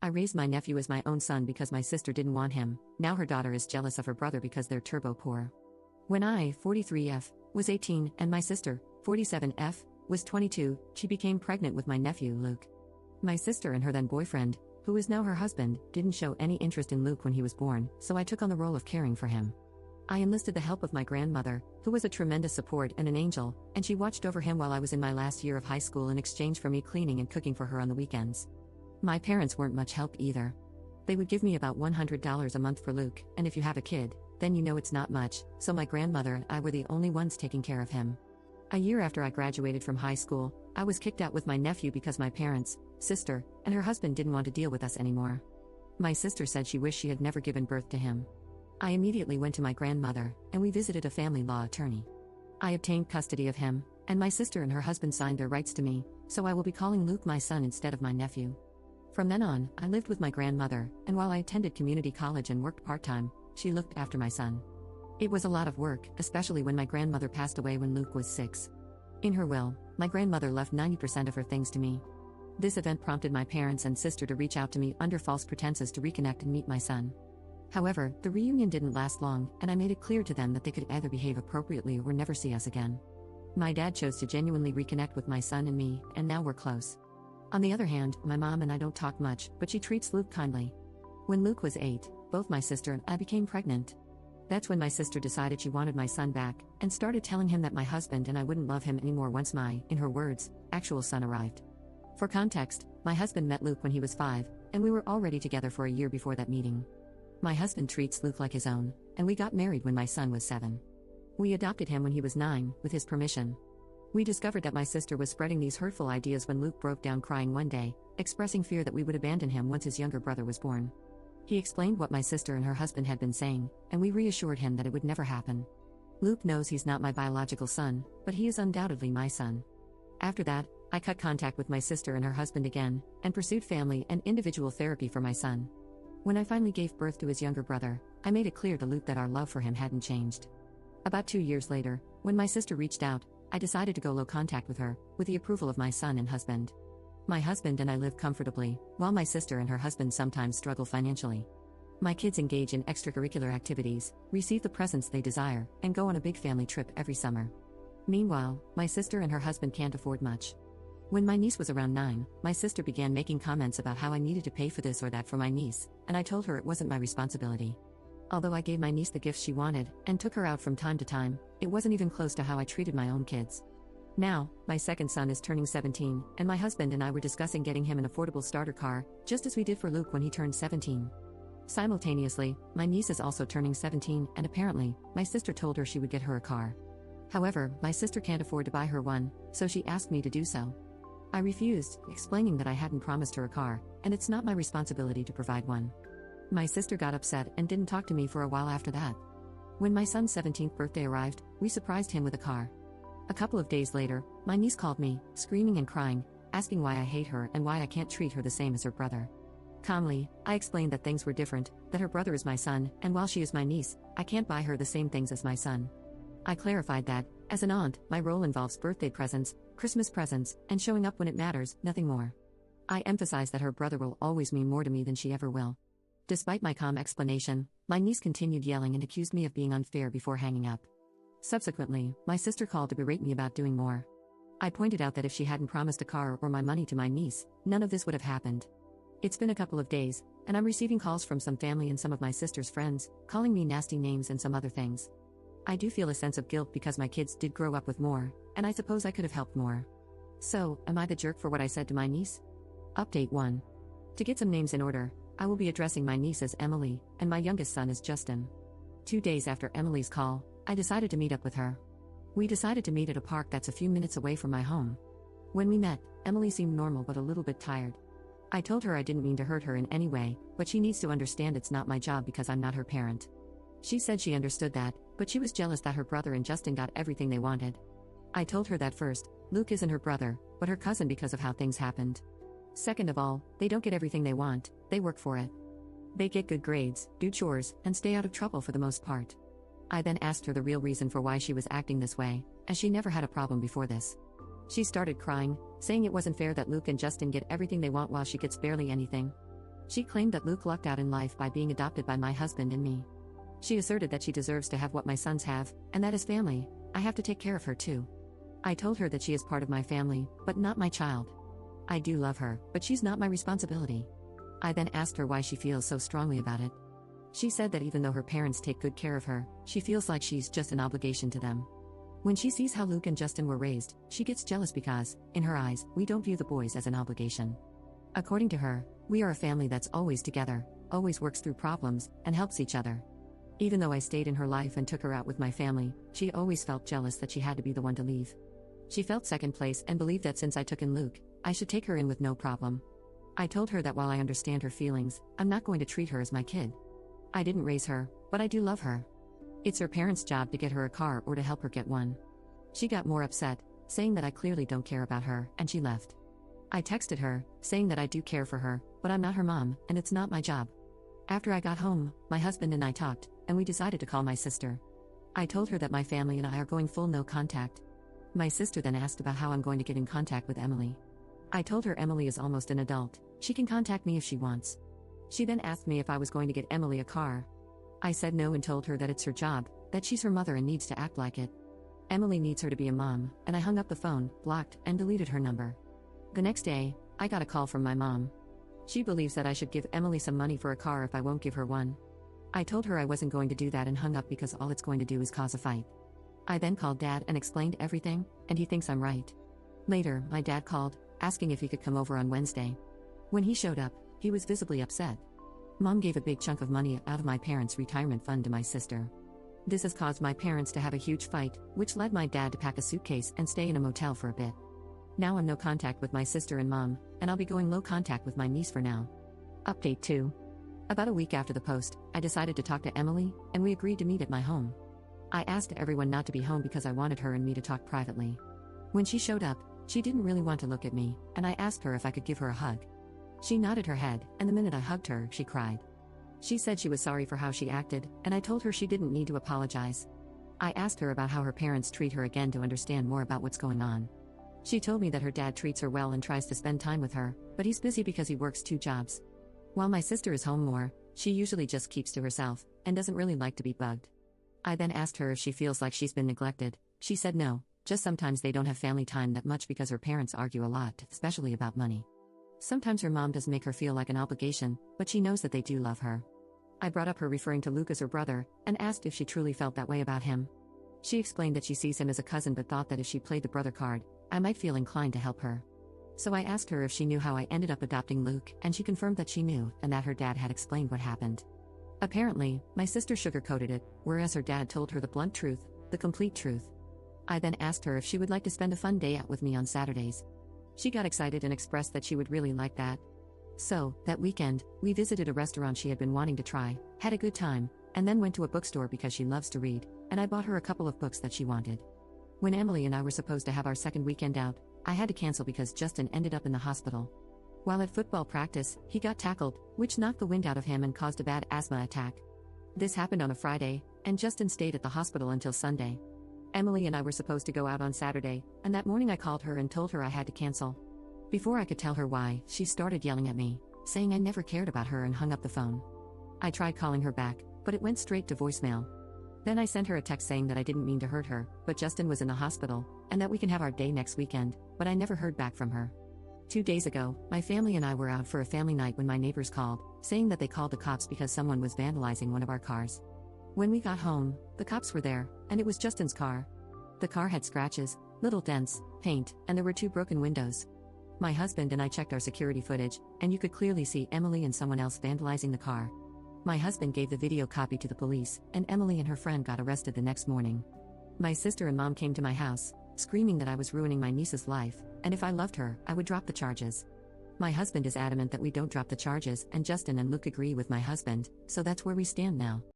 I raised my nephew as my own son because my sister didn't want him. Now her daughter is jealous of her brother because they're turbo poor. When I, 43F, was 18 and my sister, 47F, was 22, she became pregnant with my nephew, Luke. My sister and her then boyfriend, who is now her husband, didn't show any interest in Luke when he was born, so I took on the role of caring for him. I enlisted the help of my grandmother, who was a tremendous support and an angel, and she watched over him while I was in my last year of high school in exchange for me cleaning and cooking for her on the weekends. My parents weren't much help either. They would give me about $100 a month for Luke, and if you have a kid, then you know it's not much, so my grandmother and I were the only ones taking care of him. A year after I graduated from high school, I was kicked out with my nephew because my parents, sister, and her husband didn't want to deal with us anymore. My sister said she wished she had never given birth to him. I immediately went to my grandmother, and we visited a family law attorney. I obtained custody of him, and my sister and her husband signed their rights to me, so I will be calling Luke my son instead of my nephew. From then on, I lived with my grandmother, and while I attended community college and worked part-time, she looked after my son. It was a lot of work, especially when my grandmother passed away when Luke was 6. In her will, my grandmother left 90% of her things to me. This event prompted my parents and sister to reach out to me under false pretenses to reconnect and meet my son. However, the reunion didn't last long, and I made it clear to them that they could either behave appropriately or never see us again. My dad chose to genuinely reconnect with my son and me, and now we're close. On the other hand, my mom and I don't talk much, but she treats Luke kindly. When Luke was 8, both my sister and I became pregnant. That's when my sister decided she wanted my son back, and started telling him that my husband and I wouldn't love him anymore once my, in her words, actual son arrived. For context, my husband met Luke when he was 5, and we were already together for a year before that meeting. My husband treats Luke like his own, and we got married when my son was 7. We adopted him when he was 9, with his permission. We discovered that my sister was spreading these hurtful ideas when Luke broke down crying one day, expressing fear that we would abandon him once his younger brother was born. He explained what my sister and her husband had been saying, and we reassured him that it would never happen. Luke knows he's not my biological son, but he is undoubtedly my son. After that, I cut contact with my sister and her husband again, and pursued family and individual therapy for my son. When I finally gave birth to his younger brother, I made it clear to Luke that our love for him hadn't changed. About 2 years later, when my sister reached out, I decided to go low contact with her, with the approval of my son and husband. My husband and I live comfortably, while my sister and her husband sometimes struggle financially. My kids engage in extracurricular activities, receive the presents they desire, and go on a big family trip every summer. Meanwhile, my sister and her husband can't afford much. When my niece was around 9, my sister began making comments about how I needed to pay for this or that for my niece, and I told her it wasn't my responsibility. Although I gave my niece the gifts she wanted, and took her out from time to time, it wasn't even close to how I treated my own kids. Now, my second son is turning 17, and my husband and I were discussing getting him an affordable starter car, just as we did for Luke when he turned 17. Simultaneously, my niece is also turning 17, and apparently, my sister told her she would get her a car. However, my sister can't afford to buy her one, so she asked me to do so. I refused, explaining that I hadn't promised her a car, and it's not my responsibility to provide one. My sister got upset and didn't talk to me for a while after that. When my son's 17th birthday arrived, we surprised him with a car. A couple of days later, my niece called me, screaming and crying, asking why I hate her and why I can't treat her the same as her brother. Calmly, I explained that things were different, that her brother is my son, and while she is my niece, I can't buy her the same things as my son. I clarified that, as an aunt, my role involves birthday presents, Christmas presents, and showing up when it matters, nothing more. I emphasized that her brother will always mean more to me than she ever will. Despite my calm explanation, my niece continued yelling and accused me of being unfair before hanging up. Subsequently, my sister called to berate me about doing more. I pointed out that if she hadn't promised a car or my money to my niece, none of this would have happened. It's been a couple of days, and I'm receiving calls from some family and some of my sister's friends, calling me nasty names and some other things. I do feel a sense of guilt because my kids did grow up with more, and I suppose I could have helped more. So, am I the jerk for what I said to my niece? Update 1. To get some names in order, I will be addressing my niece as Emily, and my youngest son as Justin. 2 days after Emily's call, I decided to meet up with her. We decided to meet at a park that's a few minutes away from my home. When we met, Emily seemed normal but a little bit tired. I told her I didn't mean to hurt her in any way, but she needs to understand it's not my job because I'm not her parent. She said she understood that, but she was jealous that her brother and Justin got everything they wanted. I told her that first, Luke isn't her brother, but her cousin because of how things happened. Second of all, they don't get everything they want, they work for it. They get good grades, do chores, and stay out of trouble for the most part. I then asked her the real reason for why she was acting this way, as she never had a problem before this. She started crying, saying it wasn't fair that Luke and Justin get everything they want while she gets barely anything. She claimed that Luke lucked out in life by being adopted by my husband and me. She asserted that she deserves to have what my sons have, and that as family, I have to take care of her too. I told her that she is part of my family, but not my child. I do love her, but she's not my responsibility. I then asked her why she feels so strongly about it. She said that even though her parents take good care of her, she feels like she's just an obligation to them. When she sees how Luke and Justin were raised, she gets jealous because, in her eyes, we don't view the boys as an obligation. According to her, we are a family that's always together, always works through problems, and helps each other. Even though I stayed in her life and took her out with my family, she always felt jealous that she had to be the one to leave. She felt second place and believed that since I took in Luke, I should take her in with no problem. I told her that while I understand her feelings, I'm not going to treat her as my kid. I didn't raise her, but I do love her. It's her parents' job to get her a car or to help her get one. She got more upset, saying that I clearly don't care about her, and she left. I texted her, saying that I do care for her, but I'm not her mom, and it's not my job. After I got home, my husband and I talked, and we decided to call my sister. I told her that my family and I are going full no contact. My sister then asked about how I'm going to get in contact with Emily. I told her Emily is almost an adult, she can contact me if she wants. She then asked me if I was going to get Emily a car. I said no and told her that it's her job, that she's her mother and needs to act like it. Emily needs her to be a mom, and I hung up the phone, blocked, and deleted her number. The next day, I got a call from my mom. She believes that I should give Emily some money for a car if I won't give her one. I told her I wasn't going to do that and hung up because all it's going to do is cause a fight. I then called Dad and explained everything, and he thinks I'm right. Later, my dad called, asking if he could come over on Wednesday. When he showed up, he was visibly upset. Mom gave a big chunk of money out of my parents' retirement fund to my sister. This has caused my parents to have a huge fight, which led my dad to pack a suitcase and stay in a motel for a bit. Now I'm no contact with my sister and mom, and I'll be going low contact with my niece for now. Update 2. About a week after the post, I decided to talk to Emily, and we agreed to meet at my home. I asked everyone not to be home because I wanted her and me to talk privately. When she showed up, she didn't really want to look at me, and I asked her if I could give her a hug. She nodded her head, and the minute I hugged her, she cried. She said she was sorry for how she acted, and I told her she didn't need to apologize. I asked her about how her parents treat her again to understand more about what's going on. She told me that her dad treats her well and tries to spend time with her, but he's busy because he works 2 jobs. While my sister is home more, she usually just keeps to herself, and doesn't really like to be bugged. I then asked her if she feels like she's been neglected. She said no, just sometimes they don't have family time that much because her parents argue a lot, especially about money. Sometimes her mom does make her feel like an obligation, but she knows that they do love her. I brought up her referring to Luke as her brother, and asked if she truly felt that way about him. She explained that she sees him as a cousin but thought that if she played the brother card, I might feel inclined to help her. So I asked her if she knew how I ended up adopting Luke, and she confirmed that she knew, and that her dad had explained what happened. Apparently, my sister sugarcoated it, whereas her dad told her the blunt truth, the complete truth. I then asked her if she would like to spend a fun day out with me on Saturdays. She got excited and expressed that she would really like that. So, that weekend, we visited a restaurant she had been wanting to try, had a good time, and then went to a bookstore because she loves to read, and I bought her a couple of books that she wanted. When Emily and I were supposed to have our second weekend out, I had to cancel because Justin ended up in the hospital. While at football practice, he got tackled, which knocked the wind out of him and caused a bad asthma attack. This happened on a Friday, and Justin stayed at the hospital until Sunday. Emily and I were supposed to go out on Saturday, and that morning I called her and told her I had to cancel. Before I could tell her why, she started yelling at me, saying I never cared about her and hung up the phone. I tried calling her back, but it went straight to voicemail. Then I sent her a text saying that I didn't mean to hurt her, but Justin was in the hospital, and that we can have our day next weekend, but I never heard back from her. 2 days ago, my family and I were out for a family night when my neighbors called, saying that they called the cops because someone was vandalizing one of our cars. When we got home, the cops were there, and it was Justin's car. The car had scratches, little dents, paint, and there were 2 broken windows. My husband and I checked our security footage, and you could clearly see Emily and someone else vandalizing the car. My husband gave the video copy to the police, and Emily and her friend got arrested the next morning. My sister and mom came to my house, screaming that I was ruining my niece's life, and if I loved her, I would drop the charges. My husband is adamant that we don't drop the charges, and Justin and Luke agree with my husband, so that's where we stand now.